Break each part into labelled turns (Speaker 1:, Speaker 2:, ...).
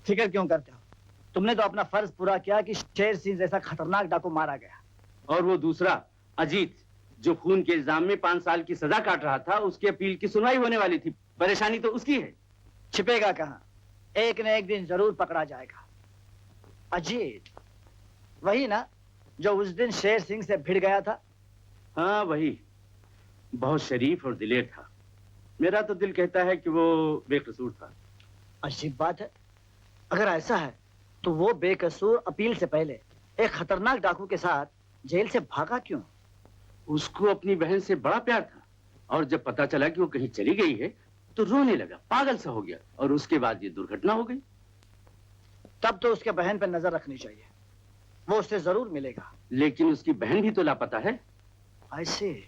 Speaker 1: फिक्र क्यों करते हो? तुमने तो अपना फर्ज पूरा किया कि शेर सिंह जैसा खतरनाक डाकू मारा गया।
Speaker 2: और वो दूसरा अजीत, जो खून के इल्जाम में 5 साल की सजा काट रहा था, उसकी अपील की सुनवाई होने वाली थी। परेशानी तो उसकी है।
Speaker 1: छिपेगा कहाँ? एक न एक दिन जरूर पकड़ा जाएगा। अजीत वही ना जो उस दिन शेर सिंह से भिड़ गया था?
Speaker 2: हाँ वही। बहुत शरीफ और दिलेर था। मेरा तो दिल कहता है कि वो बेकसूर था।
Speaker 1: अजीब बात है। अगर ऐसा है तो वो बेकसूर अपील से पहले एक खतरनाक डाकू के साथ जेल से भागा क्यों?
Speaker 2: उसको अपनी बहन से बड़ा प्यार था, और जब पता चला कि वो कहीं चली गई है तो रोने लगा, पागल सा हो गया, और उसके बाद ये दुर्घटना हो गई।
Speaker 1: तब तो उसके बहन पर नजर रखनी चाहिए, वो उससे जरूर मिलेगा।
Speaker 2: लेकिन उसकी बहन भी तो लापता है।
Speaker 1: ऐसे?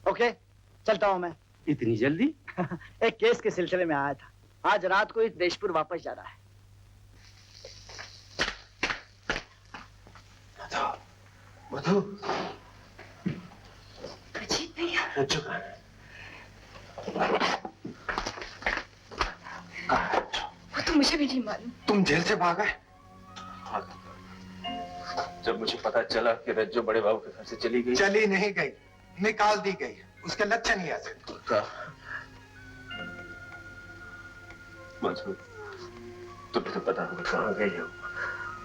Speaker 1: ओके, चलता हूं मैं।
Speaker 2: इतनी जल्दी?
Speaker 1: एक केस के सिलसिले में आया था, आज रात को ही देशपुर वापस जा रहा है।
Speaker 3: मधु,
Speaker 4: अजीत भैया। वो तो मुझे भी नहीं मालूम।
Speaker 3: तुम जेल से भागा है?
Speaker 5: जब मुझे पता चला कि रज्जो बड़े बाबू के घर से चली गई।
Speaker 3: चली नहीं गई, निकाल दी गई। उसके लक्षण ही ऐसे।
Speaker 5: मधु, तुम्हें तो पता होगा कहाँ गई हो।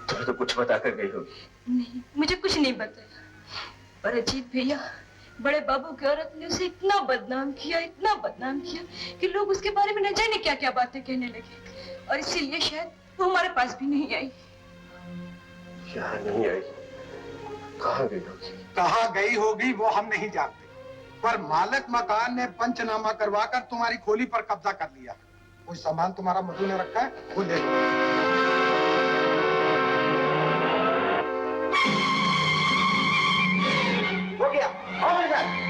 Speaker 5: तुम्हें तो कुछ बता कर गई होगी।
Speaker 4: नहीं, मुझे कुछ नहीं बताया। पर अजीत भैया, बड़े बाबू की औरत ने उसे इतना बदनाम किया कि लोग उसके बारे में न जाने क्या क्या बातें कहने लगे, और इसीलिए शायद वो हमारे पास भी नहीं आई।
Speaker 5: यहाँ नहीं आई? कहाँ गई होगी?
Speaker 3: कहाँ गई होगी वो हम नहीं जानते, पर मालिक मकान ने पंचनामा करवाकर तुम्हारी खोली पर कब्जा कर लिया। कोई सामान तुम्हारा मधु ने रखा है, वो ले लो।
Speaker 1: हो गया, आओ मेरे साथ।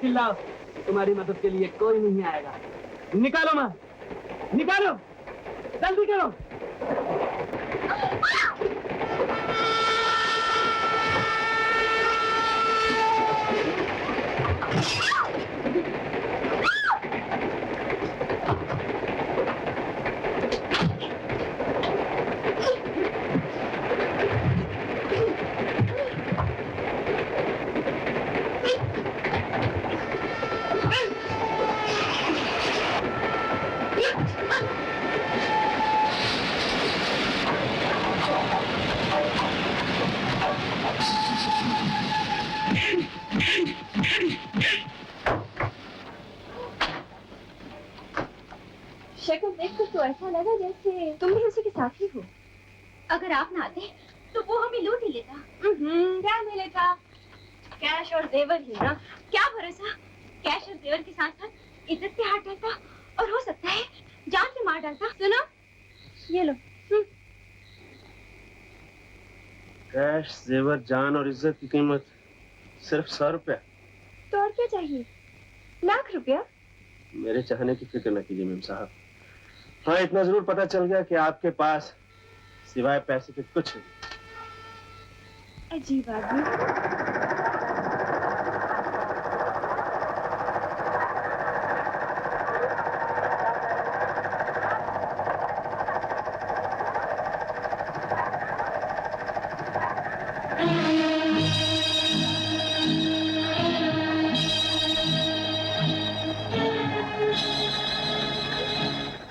Speaker 2: चिल्लाओ, तुम्हारी मदद के लिए कोई नहीं आएगा। निकालो मां, निकालो, जल्दी करो।
Speaker 6: शक्ल देखकर तो ऐसा लगा जैसे तुम भी उसी के साथ ही हो। अगर आप ना आते तो वो हमें लूट ही लेता। क्या नहीं लेता, कैश और जेवर ही ना। क्या भरोसा, कैश और जेवर के साथ साथ इज्जत पे हाथ डालता, और हो सकता है जान से मार डालता। सुनो, ये लो।
Speaker 5: कैश, जेवर, जान और इज्जत की कीमत सिर्फ 100 रुपया।
Speaker 6: तो और क्या चाहिए? लाख रुपया?
Speaker 5: मेरे चाहने की फिक्र न कीजिए मेम साहब। हाँ, इतना जरूर पता चल गया कि आपके पास सिवाय पैसे के कुछ नहीं।
Speaker 6: अजीब आदमी।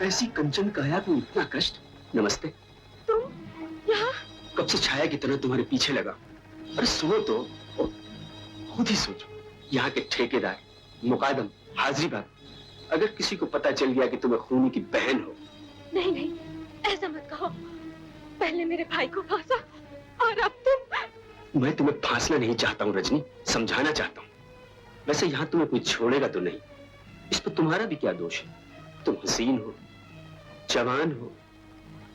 Speaker 7: ऐसी कंचन काया को इतना कष्ट। नमस्ते।
Speaker 6: तुम यहाँ?
Speaker 7: कब से छाया की तरह तुम्हारे पीछे लगा। अरे सुनो तो, खुद ही सोचो। यहाँ के ठेकेदार, मुकादम, हाजिरी बात, अगर किसी को पता चल गया कि तुम्हें खूनी की बहन हो।
Speaker 6: नहीं नहीं, ऐसा मत कहो। पहले मेरे भाई को फांसा और अब तुम।
Speaker 7: मैं तुम्हें फांसना नहीं चाहता हूँ रजनी, समझाना चाहता हूँ। वैसे यहाँ तुम्हें कोई छोड़ेगा तो नहीं, इस पर तुम्हारा भी क्या दोष है। तुम हसीन हो, जवान हो,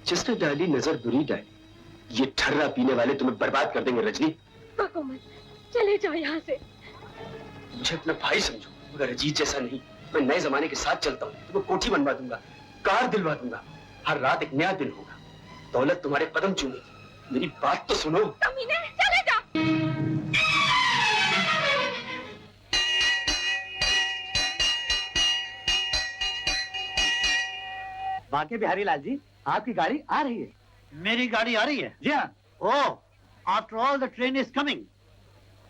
Speaker 7: जिसने डाली नजर बुरी डाली। ये ठर्रा पीने वाले तुम्हें बर्बाद कर देंगे रजनी।
Speaker 6: बको मत, चले जाओ यहाँ से।
Speaker 7: मुझे अपना भाई समझो, मगर अजीत जैसा नहीं। मैं नए जमाने के साथ चलता हूँ। तुम्हें कोठी बनवा दूंगा, कार दिलवा दूंगा। हर रात एक नया दिन होगा। दौलत तुम्हारे कदम चूमेगी। मेरी बात तो सुनो।
Speaker 6: कमीने, चले जाओ।
Speaker 1: बाकी बिहारी लाल जी, आपकी गाड़ी आ रही है। मेरी गाड़ी आ रही है? जी हाँ। Oh, after all the train is coming.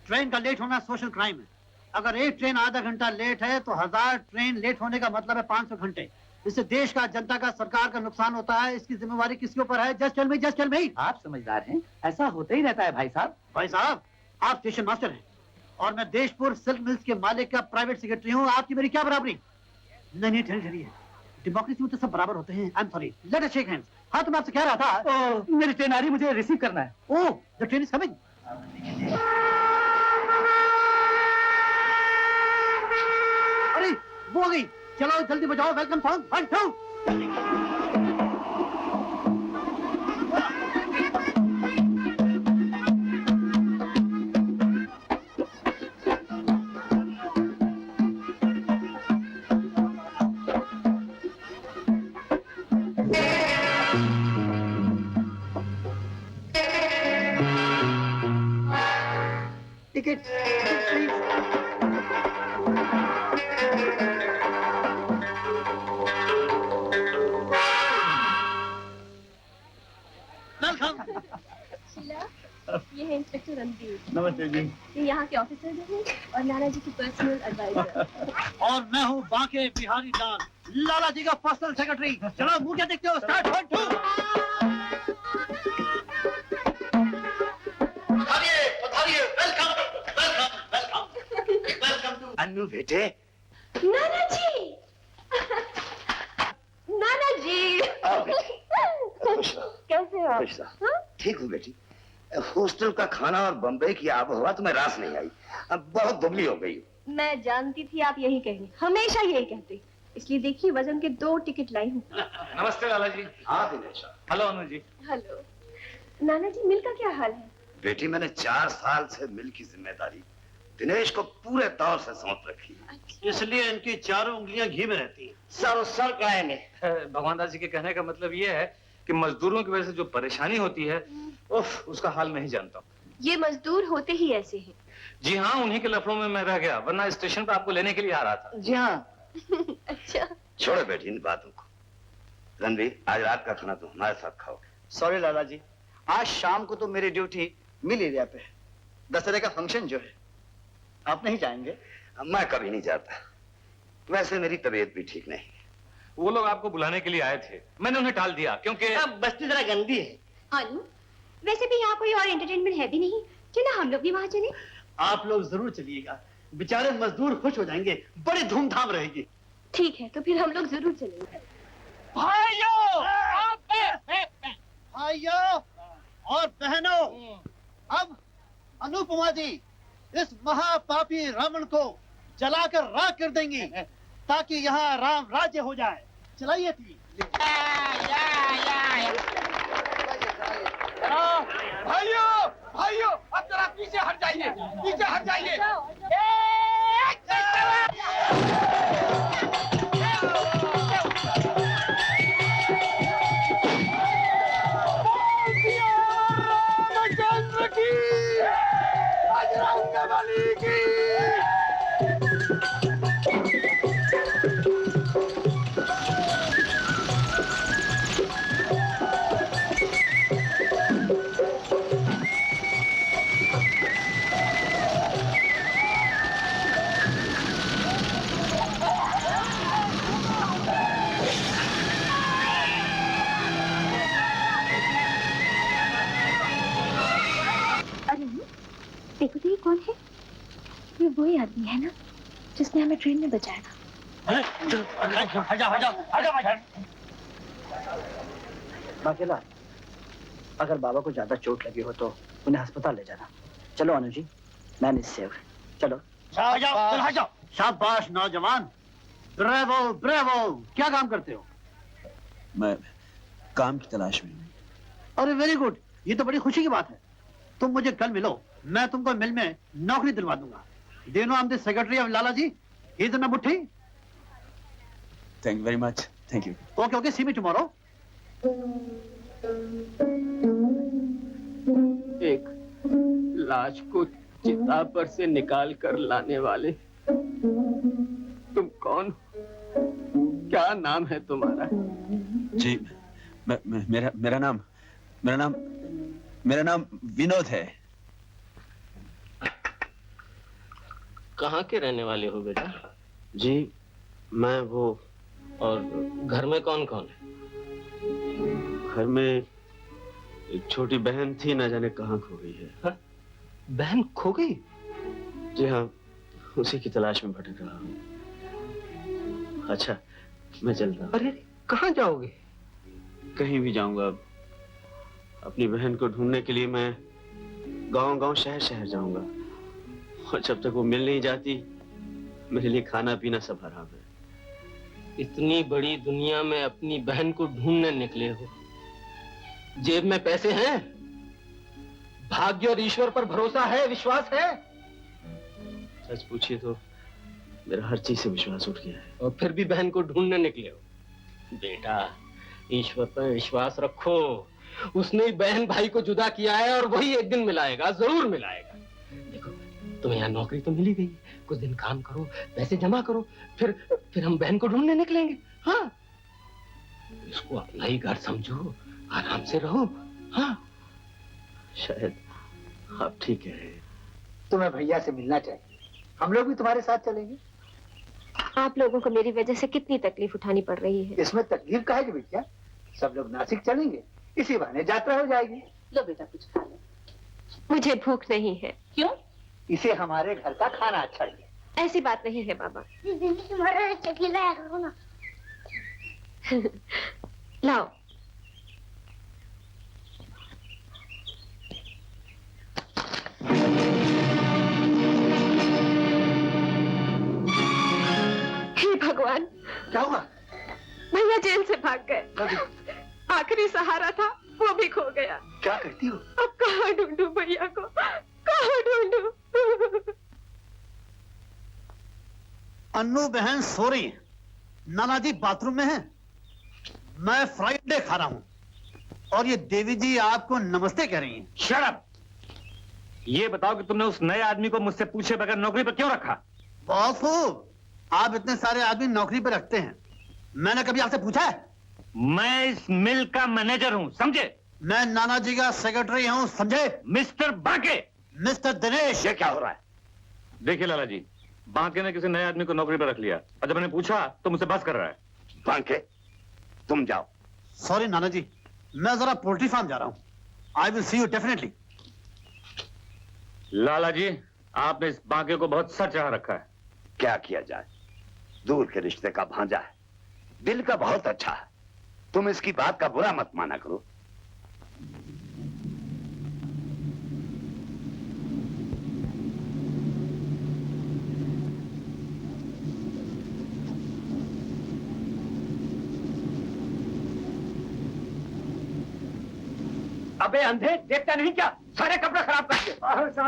Speaker 1: Train का लेट होना सोशल क्राइम है। अगर एक ट्रेन आधा घंटा लेट है तो 1000 ट्रेन लेट होने का मतलब है 500 घंटे। इससे देश का, जनता का, सरकार का नुकसान होता है। इसकी जिम्मेवारी किसके ऊपर है? Just tell me. आप समझदार हैं, ऐसा होता ही रहता है भाई साहब। भाई साहब, आप स्टेशन मास्टर हैं और मैं देशपुर सिल्क मिल्स के मालिक का प्राइवेट सेक्रेटरी हूँ। आपकी मेरी क्या बराबरी? नहीं, ठहरिए। डेमोक्रेसी में तो सब बराबर होते हैं। I am sorry, let us shake hands. हाँ, तो मैं आपसे कह रहा था, मेरी ट्रेन आ रही, मुझे रिसीव करना है। Oh, the train is coming. अरे वो हो गई। चलो जल्दी बजाओ welcome song. 1 2। Ticket please.
Speaker 6: Sheela, ये है इंस्पेक्टर रणबीर।
Speaker 1: नमस्ते जी।
Speaker 6: ये यहाँ के ऑफिसर हैं और नाना जी की पर्सनल एडवाइजर।
Speaker 1: और मैं हूँ बांके बिहारी लाल, लाला जी का पर्सनल सेक्रेटरी। चलो मुंह क्या देखते हो? स्टार्ट 1 2। पधारिए, वेलकम टू अन्नू बेटे।
Speaker 6: नाना जी, नाना जी, कैसे हो? हाँ?
Speaker 8: ठीक हूँ बेटी। हॉस्टल का खाना और बम्बई की आबोहवा तुम्हें रास नहीं आई। अब बहुत दुबली हो गई हो।
Speaker 6: मैं जानती थी आप यही कहेंगे, हमेशा यही कहते। इसलिए देखिए, वजन के 2 टिकट लाई हूँ।
Speaker 5: नमस्ते लाला जी।
Speaker 8: हाँ दिनेश।
Speaker 5: हेलो अनु जी।
Speaker 6: हेलो नाना जी, मिल का क्या हाल है?
Speaker 8: बेटी, मैंने 4 साल से मिल की जिम्मेदारी दिनेश को पूरे तौर से सौंप रखी है।
Speaker 6: अच्छा।
Speaker 1: इसलिए इनकी चारों उंगलियां घी में रहती हैं।
Speaker 8: सर कहेंगे।
Speaker 5: भगवान दास जी के कहने का मतलब ये है कि मजदूरों की वजह से जो परेशानी होती है, उफ, उसका हाल मैं ही जानता हूँ।
Speaker 6: ये मजदूर होते ही ऐसे हैं।
Speaker 5: जी हाँ, उन्हीं के लफड़ों में मैं रह गया, वरना स्टेशन पर आपको लेने के लिए आ रहा था।
Speaker 1: जी हाँ।
Speaker 6: अच्छा,
Speaker 8: छोड़ो बेटी इन बातों को। रणवीर, आज रात का खाना तुम हमारे साथ खाओगे।
Speaker 1: सॉरी लाला जी, आज शाम को तो मेरी ड्यूटी मिल एरिया पे है। दशहरे का फंक्शन जो है, आप नहीं जाएंगे?
Speaker 8: मैं कभी नहीं जाता। वैसे मेरी तबीयत भी ठीक नहीं।
Speaker 5: वो लोग आपको बुलाने के लिए आए थे, मैंने उन्हें टाल दिया क्योंकि
Speaker 1: बस्ती जरा गंदी है।
Speaker 6: अनु, वैसे भी यहाँ कोई और एंटरटेनमेंट है भी नहीं, क्यों हम लोग भी वहाँ चले?
Speaker 1: आप लोग जरूर चलिएगा, बेचारे मजदूर खुश हो जाएंगे, बड़ी धूमधाम रहेगी।
Speaker 6: ठीक है, तो फिर हम लोग जरूर चलेंगे।
Speaker 1: भाइयों और बहनों, अब अनुपमा जी इस महापापी रावण को जलाकर राख कर देंगी ताकि यहाँ राम राज्य हो जाए। चलाइए थी।
Speaker 3: भाइयों भाइयों, अब जरा पीछे हट जाइए, पीछे हट जाइए। रामचंद्र की, बजरंगबली की।
Speaker 6: देखो तो ये कौन है? ये वही आदमी है ना जिसने हमें ट्रेन में बचाया था।
Speaker 1: बाकेला, अगर बाबा को ज्यादा चोट लगी हो तो उन्हें अस्पताल ले जाना। चलो Anu ji, man is save. चलो शाबाश नौजवान, ब्रेवो ब्रेवो। क्या काम करते हो?
Speaker 7: मैं काम की तलाश में हूँ।
Speaker 1: अरे वेरी गुड, ये तो बड़ी खुशी की बात है। तुम मुझे कल मिलो, मैं तुमको मिल में नौकरी दिलवा दूंगा। Do you know I'm the secretary of Lala ji? He's in a mutti.
Speaker 7: Thank you very much. Thank you.
Speaker 1: Okay, okay, see me tomorrow.
Speaker 2: एक लाश को चिता पर से निकाल कर लाने वाले तुम कौन हो? क्या नाम है तुम्हारा?
Speaker 7: जी, मेरा नाम विनोद है।
Speaker 2: कहाँ के रहने वाले हो बेटा? जी मैं वो। और घर में कौन कौन है? घर में एक छोटी बहन थी, ना जाने कहाँ खो गई है। हा? बहन खो गई? जी हाँ, उसी की तलाश में भटक रहा हूँ। अच्छा मैं चलता हूँ। अरे कहाँ जाओगे? कहीं भी जाऊंगा। अपनी बहन को ढूंढने के लिए मैं गांव-गांव, शहर-शहर जाऊंगा। और जब तक वो मिल नहीं जाती, मेरे लिए खाना पीना सब हराम है। इतनी बड़ी दुनिया में अपनी बहन को ढूंढने निकले हो। जेब में पैसे हैं? भाग्य और ईश्वर पर भरोसा है, विश्वास है? सच पूछिए तो मेरा हर चीज से विश्वास उठ गया है। और फिर भी बहन को ढूंढने निकले हो। बेटा, ईश्वर पर विश्वास रखो। उसने बहन भाई को जुदा किया है और वही एक दिन मिलाएगा, जरूर मिलाएगा। देखो, तुम्हें यहाँ नौकरी तो मिली गई, कुछ दिन काम करो, पैसे जमा करो, फिर हम बहन को ढूंढने निकलेंगे। हाँ, इसको अपना ही घर समझो, आराम से रहो। हाँ, शायद आप ठीक कह रहे हैं।
Speaker 1: तुम्हें भैया से मिलना चाहिए। हम लोग भी तुम्हारे साथ चलेंगे।
Speaker 6: आप लोगों को मेरी वजह से कितनी तकलीफ उठानी पड़ रही है।
Speaker 1: इसमें तकलीफ का है कि बेटा, सब लोग नासिक चलेंगे, इसी बहाने यात्रा हो जाएगी। लो बेटा कुछ खा लो।
Speaker 6: मुझे भूख नहीं है।
Speaker 1: क्यों? इसे हमारे घर का खाना अच्छा है।
Speaker 6: ऐसी बात नहीं है बाबा।
Speaker 9: तुम्हारा चकीला करो ना।
Speaker 6: लाओ। हे भगवान,
Speaker 1: क्या हुआ?
Speaker 6: भैया जेल से भाग गए। आखिरी सहारा था, वो भी खो गया।
Speaker 1: क्या करती हो?
Speaker 6: अब कहाँ ढूंढूं भैया को, कहाँ ढूंढूं?
Speaker 1: अन्नू बहन सो रही है, नाना जी बाथरूम में है, मैं फ्राइडे खा रहा हूं, और ये देवी जी आपको नमस्ते कह रही हैं।
Speaker 10: Shut up! ये बताओ कि तुमने उस नए आदमी को मुझसे पूछे बगैर नौकरी पर क्यों रखा?
Speaker 1: बहुत खूब, आप इतने सारे आदमी नौकरी पर रखते हैं, मैंने कभी आपसे पूछा है?
Speaker 10: मैं इस मिल का मैनेजर हूं, समझे?
Speaker 1: मैं नाना जी का सेक्रेटरी हूं, समझे?
Speaker 10: मिस्टर बांके!
Speaker 1: मिस्टर दिनेश!
Speaker 10: ये क्या हो रहा है? देखिए लाला जी, बांके ने किसी नए आदमी को नौकरी पर रख लिया, और जब मैंने पूछा तो मुझसे बस कर रहा है।
Speaker 8: बांके, तुम जाओ।
Speaker 1: सॉरी नाना जी, मैं जरा पोल्ट्री फार्म जा रहा हूं। I will see you definitely.
Speaker 10: Lala ji, आपने इस बांके को बहुत सच चाह रखा है।
Speaker 8: क्या किया जाए, दूर के रिश्ते का भांजा है, दिल का बहुत अच्छा है। तुम इसकी बात का बुरा मत माना करो।
Speaker 10: अबे अंधे, देखता नहीं क्या? सारे कपड़े खराब कर दिए।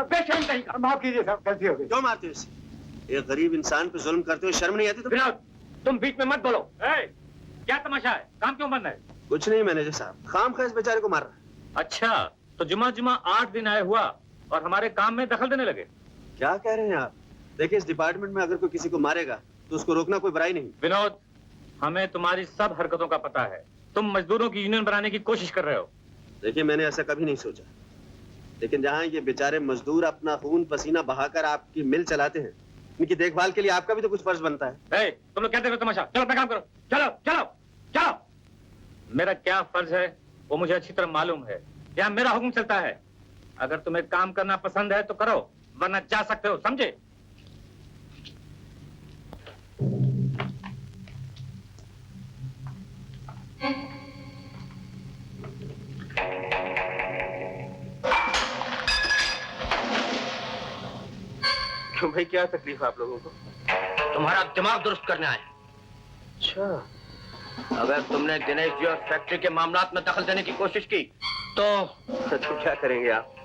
Speaker 10: बेशर्म कहीं का।
Speaker 3: माफ कीजिए साहब, गलती हो गई।
Speaker 5: क्यों मारते हो इसे? एक गरीब इंसान पे जुल्म करते हुए शर्म नहीं आती? तो
Speaker 10: विनोद, तुम बीच में मत बोलो। क्या तमाशा है? काम क्यों बंद है?
Speaker 5: कुछ नहीं मैनेजर साहब, खामखा इस बेचारे को मार रहा है।
Speaker 10: अच्छा, तो जुमा 8 दिन आए हुआ और हमारे काम में दखल देने लगे।
Speaker 5: क्या कह रहे हैं आप? देखिए, इस डिपार्टमेंट में अगर कोई किसी को मारेगा तो उसको रोकना कोई बुराई नहीं।
Speaker 10: विनोद, हमें तुम्हारी सब हरकतों का पता है। तुम मजदूरों की यूनियन बनाने की कोशिश कर रहे हो।
Speaker 5: देखिए, मैंने ऐसा कभी नहीं सोचा, लेकिन जहाँ ये बेचारे मजदूर अपना खून पसीना बहाकर आपकी मिल चलाते हैं, इनकी देखभाल के लिए आपका भी तो कुछ फर्ज बनता है।
Speaker 10: तुम लोग क्या देख रहे हो तमाशा? चलो अपना काम करो। चलो चलो चलो। मेरा क्या फर्ज है वो मुझे अच्छी तरह मालूम है। यहाँ मेरा हुक्म चलता है। अगर तुम्हें काम करना पसंद है तो करो, वरना जा सकते हो, समझे?
Speaker 5: क्यों भाई, क्या तकलीफ है आप लोगों को?
Speaker 2: तुम्हारा दिमाग दुरुस्त करने आए।
Speaker 5: अच्छा,
Speaker 2: अगर तुमने दिनेश जी और फैक्ट्री के मामलात में दखल देने की कोशिश की तो क्या करेंगे आप?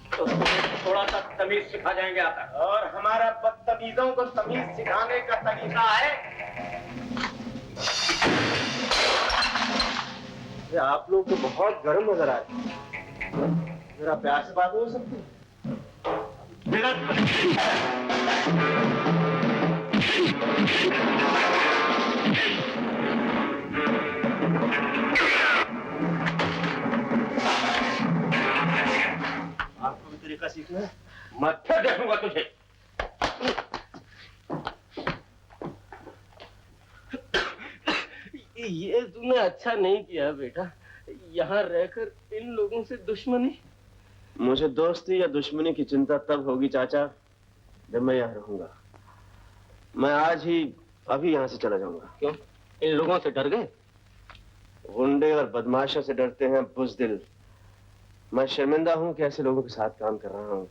Speaker 2: तो थोड़ा सा तमीज सिखा जाएंगे आप।
Speaker 3: और हमारा बदतमीजों को तमीज सिखाने का तरीका है।
Speaker 5: आप लोग तो बहुत गर्म नजर आ रहे हैं। जरा प्यार से बात हो सकती है? आपको भी तरीका सीखना है?
Speaker 2: मत्था देखूंगा तुझे। ये तुमने अच्छा नहीं किया बेटा, यहाँ रहकर इन लोगों से दुश्मनी।
Speaker 5: मुझे दोस्ती या दुश्मनी की चिंता तब होगी चाचा जब मैं यहाँ रहूंगा। मैं आज ही अभी यहाँ से चला जाऊंगा।
Speaker 2: क्यों? इन लोगों से डर गए?
Speaker 5: गुंडे और बदमाशों से डरते हैं बुज़दिल। मैं शर्मिंदा हूं कि ऐसे लोगों के साथ काम कर रहा हूं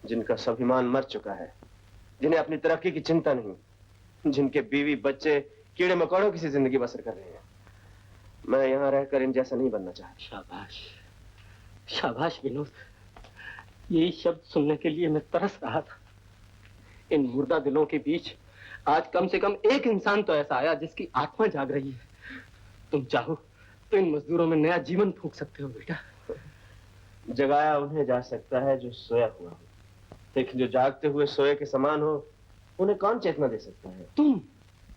Speaker 5: जिनका स्वाभिमान मर चुका है, जिन्हें अपनी तरक्की की चिंता नहीं, जिनके बीवी बच्चे कीड़े मकोड़ों की सी जिंदगी बसर कर रहे हैं। मैं यहाँ रहकर इन जैसा नहीं बनना चाहता।
Speaker 2: शाबाश, शाबाश विनोद। यही शब्द सुनने के लिए मैं तरस रहा था। इन मुर्दा दिलों के बीच आज कम से कम एक इंसान तो ऐसा आया जिसकी आत्मा जाग रही है। तुम चाहो तो इन मजदूरों में नया जीवन फूंक सकते हो बेटा।
Speaker 5: जगाया उन्हें जा सकता है जो सोया हुआ हो, लेकिन जो जागते हुए सोए के समान हो उन्हें कौन चेतना दे सकता है?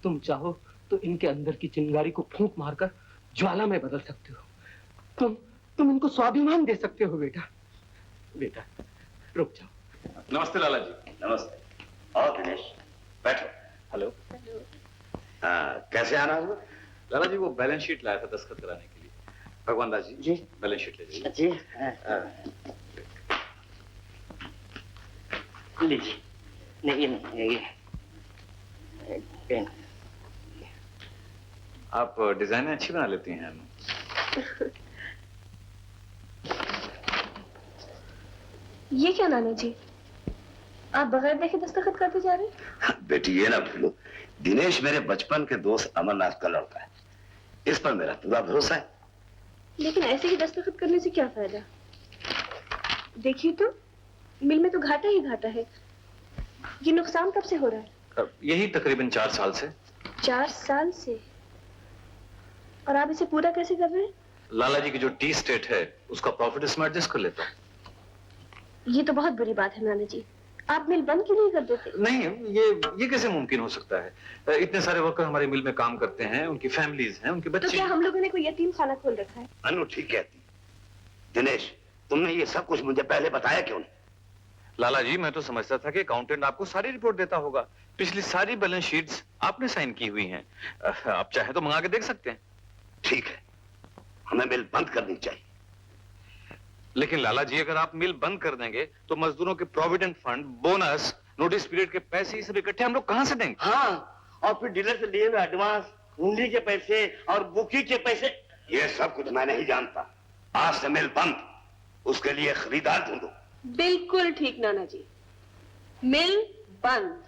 Speaker 2: तुम चाहो तो इनके अंदर की चिंगारी को फूंक मारकर ज्वाला में बदल सकते हो। तुम इनको स्वाभिमान दे सकते हो बेटा। बेटा रुक जाओ।
Speaker 11: नमस्ते लाला जी।
Speaker 8: नमस्ते। और दिनेश बैठो।
Speaker 11: हेलो।
Speaker 8: हाँ, कैसे आना हुआ?
Speaker 11: लाला जी वो बैलेंस शीट लाया था दस्तखत कराने के लिए। भगवान दास जी बैलेंस शीट ले जाइए।
Speaker 1: जी लीजिए। नहीं ये पेन।
Speaker 11: आप डिजाइन अच्छी बना लेती हैं।
Speaker 6: ये क्या नाना जी, आप बगैर देखे दस्तखत करते जा रहे हैं?
Speaker 8: बेटी ये ना भूलो, दिनेश मेरे बचपन के दोस्त अमरनाथ का लड़का है। इस पर मेरा पूरा भरोसा है।
Speaker 6: लेकिन ऐसे ही दस्तखत करने से क्या फायदा? देखिए तो मिल में तो घाटा ही घाटा है। ये नुकसान कब से हो रहा है?
Speaker 11: यही तकरीबन 4 साल से।
Speaker 6: 4 साल से? और आप इसे पूरा कैसे कर रहे हैं?
Speaker 11: लाला जी की जो टी स्टेट है उसका प्रॉफिट इसमें एडजस्ट कर लेता हूँ।
Speaker 6: ये तो बहुत बुरी बात है नाना जी। आप मिल बंद क्यों नहीं कर देते?
Speaker 11: नहीं, ये कैसे मुमकिन हो सकता है? इतने सारे वर्कर हमारी मिल में काम करते हैं, उनकी फैमिलीज हैं, उनके बच्चे।
Speaker 6: तो क्या हम लोगों ने कोई यतीम खाना खोल रखा है?
Speaker 8: अनु ठीक कहती। दिनेश, तुमने ये सब कुछ मुझे पहले बताया क्यों नहीं?
Speaker 11: लाला जी मैं तो समझता था कि अकाउंटेंट आपको सारी रिपोर्ट देता होगा। पिछली सारी बैलेंस शीट्स आपने साइन की हुई हैं। आप चाहे तो मंगा के देख सकते हैं।
Speaker 8: ठीक है, हमें मिल बंद करनी चाहिए।
Speaker 11: लेकिन लाला जी अगर आप मिल बंद कर देंगे तो मजदूरों के provident fund, bonus, notice period के पैसे सब इकट्ठे हम लोग कहां से देंगे?
Speaker 1: हाँ, और फिर डीलर से लिए हुए एडवांस, हुंडी के पैसे और बुकी के पैसे।
Speaker 8: ये सब कुछ मैं नहीं जानता। आज से मिल बंद। उसके लिए खरीदार ढूंढो।
Speaker 6: बिल्कुल ठीक नाना जी, मिल बंद।